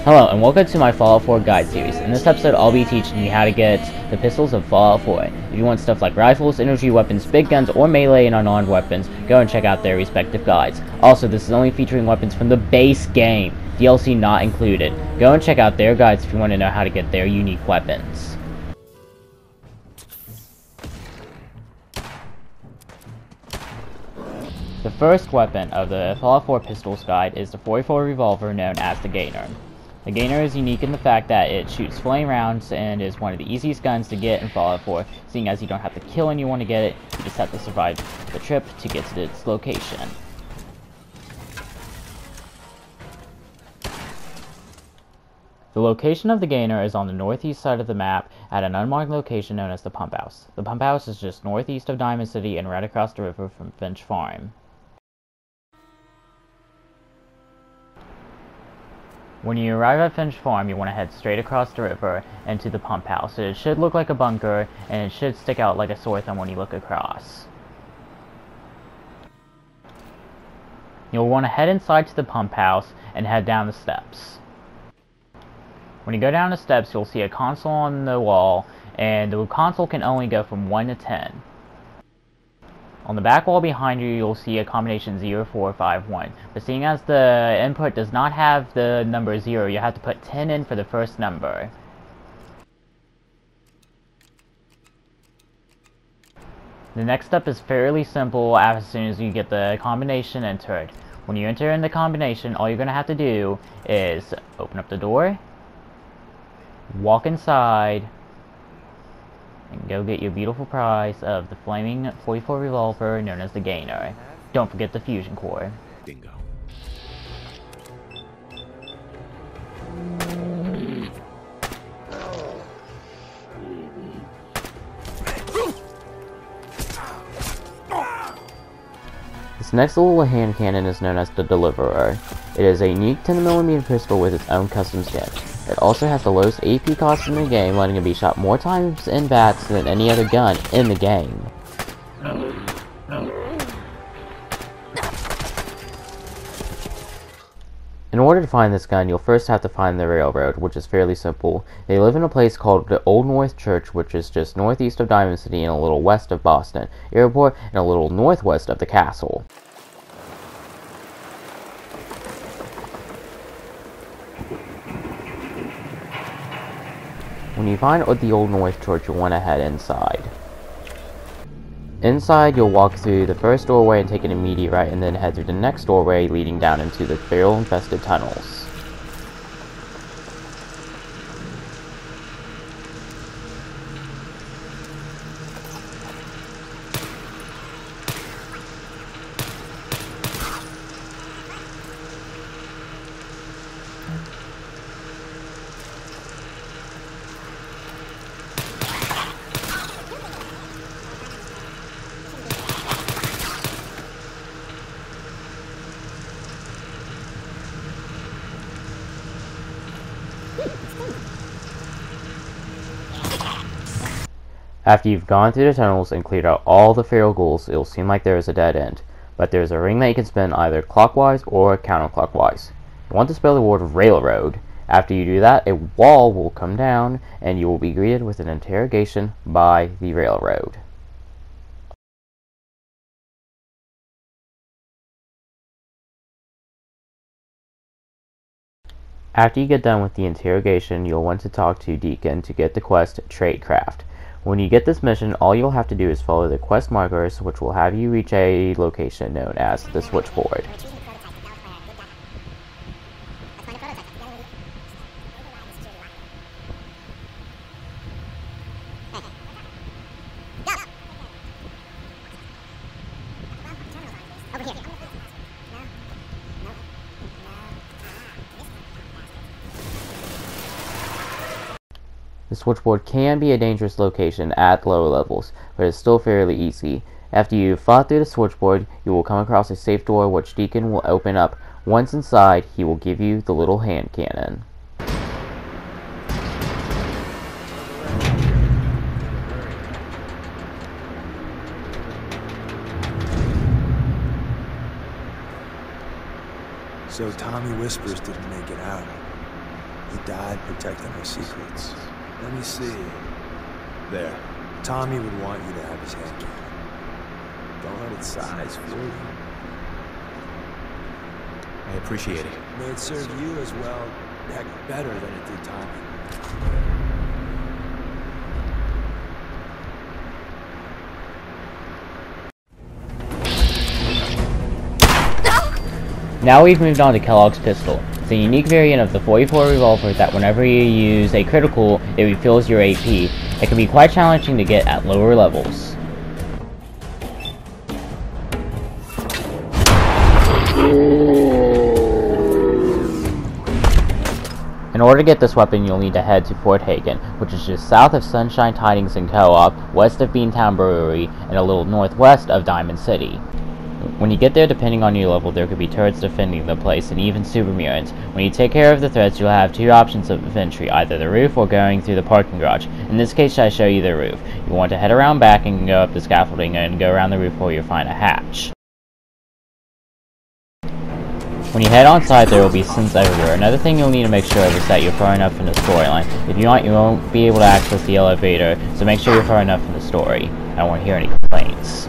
Hello and welcome to my Fallout 4 guide series. In this episode I'll be teaching you how to get the pistols of Fallout 4. If you want stuff like rifles, energy weapons, big guns, or melee and unarmed weapons, go and check out their respective guides. Also, this is only featuring weapons from the base game, DLC not included. Go and check out their guides if you want to know how to get their unique weapons. The first weapon of the Fallout 4 Pistols guide is the .44 revolver known as the Gainer. The Gainer is unique in the fact that it shoots flame rounds and is one of the easiest guns to get in Fallout 4, seeing as you don't have to kill anyone to get it, you just have to survive the trip to get to its location. The location of the Gainer is on the northeast side of the map at an unmarked location known as the Pump House. The Pump House is just northeast of Diamond City and right across the river from Finch Farm. When you arrive at Finch Farm, you want to head straight across the river and to the Pump House. It should look like a bunker, and it should stick out like a sore thumb when you look across. You'll want to head inside to the Pump House and head down the steps. When you go down the steps, you'll see a console on the wall, and the console can only go from 1 to 10. On the back wall behind you, you'll see a combination 0, 4, 5, 1. But seeing as the input does not have the number 0, you have to put 10 in for the first number. The next step is fairly simple as soon as you get the combination entered. When you enter in the combination, all you're going to have to do is open up the door, walk inside, and go get your beautiful prize of the flaming .44 revolver known as the Gainer. Don't forget the fusion core. Bingo. This next little hand cannon is known as the Deliverer. It is a unique 10mm pistol with its own custom skin. It also has the lowest AP cost in the game, letting it be shot more times in bats than any other gun in the game. In order to find this gun, you'll first have to find the railroad, which is fairly simple. They live in a place called the Old North Church, which is just northeast of Diamond City and a little west of Boston Airport and a little northwest of the castle. When you find the Old North Church, you'll want to head inside. Inside, you'll walk through the first doorway and take an immediate right, and then head through the next doorway leading down into the feral-infested tunnels. After you've gone through the tunnels and cleared out all the feral ghouls, it'll seem like there is a dead end. But there's a ring that you can spin either clockwise or counterclockwise. You want to spell the word railroad. After you do that, a wall will come down and you will be greeted with an interrogation by the railroad. After you get done with the interrogation, you'll want to talk to Deacon to get the quest Tradecraft. When you get this mission, all you'll have to do is follow the quest markers, which will have you reach a location known as the switchboard. The switchboard can be a dangerous location at lower levels, but it's still fairly easy. After you've fought through the switchboard, you will come across a safe door which Deacon will open up. Once inside, he will give you the little hand cannon. So Tommy Whispers didn't make it out. He died protecting our secrets. Let me see. There. Tommy would want you to have his hand cannon. Don't let it size fool you. I appreciate it. May it serve you as well, heck, better than it did Tommy. Now we've moved on to Kellogg's pistol. It's a unique variant of the .44 revolver that whenever you use a critical, it refills your AP. It can be quite challenging to get at lower levels. In order to get this weapon, you'll need to head to Fort Hagen, which is just south of Sunshine Tidings and Co-op, west of Beantown Brewery, and a little northwest of Diamond City. When you get there, depending on your level, there could be turrets defending the place, and even super mutants. When you take care of the threats, you'll have two options of entry, either the roof or going through the parking garage. In this case, I show you the roof. You want to head around back and go up the scaffolding and go around the roof where you'll find a hatch. When you head on site, there will be synths everywhere. Another thing you'll need to make sure of is that you're far enough in the storyline. If you aren't, you won't be able to access the elevator, so make sure you're far enough in the story. I don't want to hear any complaints.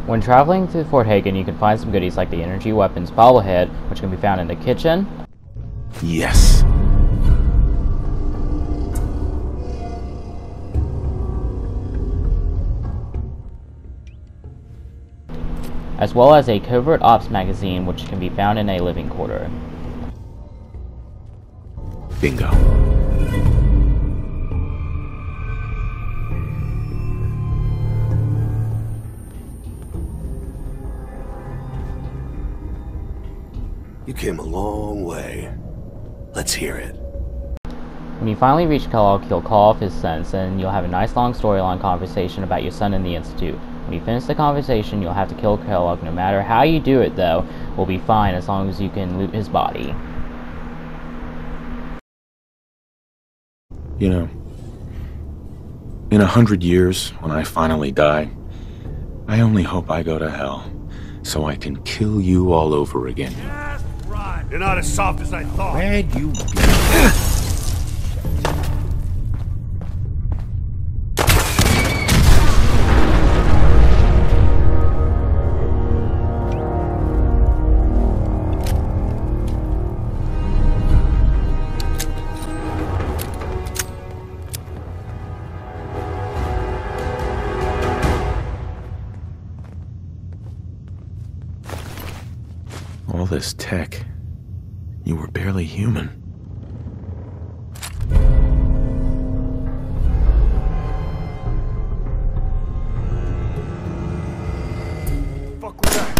When traveling to Fort Hagen, you can find some goodies like the energy weapons bobblehead, which can be found in the kitchen. Yes. As well as a covert ops magazine, which can be found in a living quarter. Bingo. You came a long way. Let's hear it. When you finally reach Kellogg, he'll call off his sentence, and you'll have a nice long storyline conversation about your son in the Institute. When you finish the conversation, you'll have to kill Kellogg. No matter how you do it, though, will be fine as long as you can loot his body. You know, in 100 years, when I finally die, I only hope I go to hell, so I can kill you all over again. You're not as soft as I thought. Where'd you all this tech? You were barely human. Fuck with that.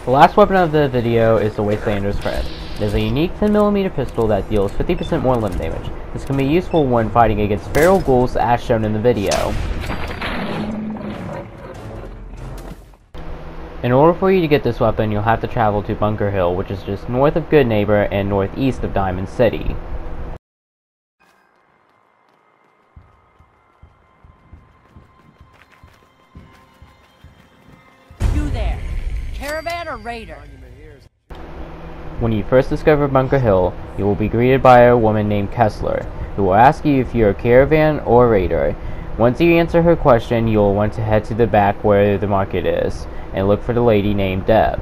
The last weapon of the video is the Wastelander's Friend. It is a unique 10mm pistol that deals 50% more limb damage. This can be useful when fighting against feral ghouls as shown in the video. In order for you to get this weapon, you'll have to travel to Bunker Hill, which is just north of Goodneighbor and northeast of Diamond City. You there, caravan or raider? When you first discover Bunker Hill, you will be greeted by a woman named Kessler, who will ask you if you're a caravan or raider. Once you answer her question, you'll want to head to the back where the market is, and look for the lady named Deb.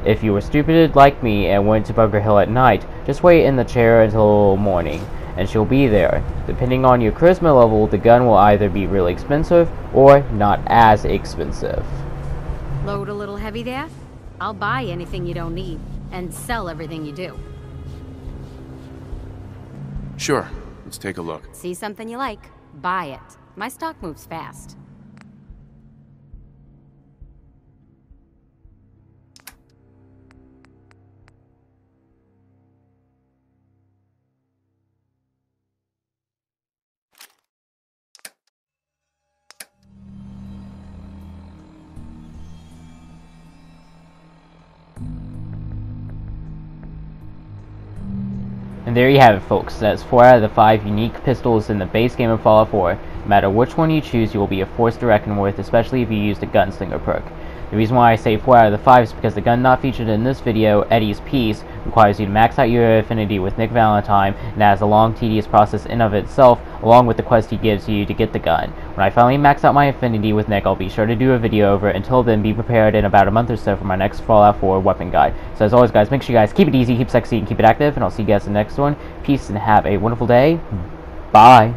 If you were stupid like me and went to Bunker Hill at night, just wait in the chair until morning, and she'll be there. Depending on your charisma level, the gun will either be really expensive or not as expensive. Load a little heavy there? I'll buy anything you don't need, and sell everything you do. Sure, let's take a look. See something you like, buy it. My stock moves fast. And there you have it, folks. That's 4 out of the 5 unique pistols in the base game of Fallout 4. No matter which one you choose, you will be a force to reckon with, especially if you use the Gunslinger perk. The reason why I say 4 out of the 5 is because the gun not featured in this video, Eddie's Piece, requires you to max out your affinity with Nick Valentine, and has a long, tedious process in of itself, along with the quest he gives you to get the gun. When I finally max out my affinity with Nick, I'll be sure to do a video over it. Until then, be prepared in about a month or so for my next Fallout 4 weapon guide. So as always, guys, make sure you guys keep it easy, keep sexy, and keep it active, and I'll see you guys in the next one. Peace, and have a wonderful day. Bye.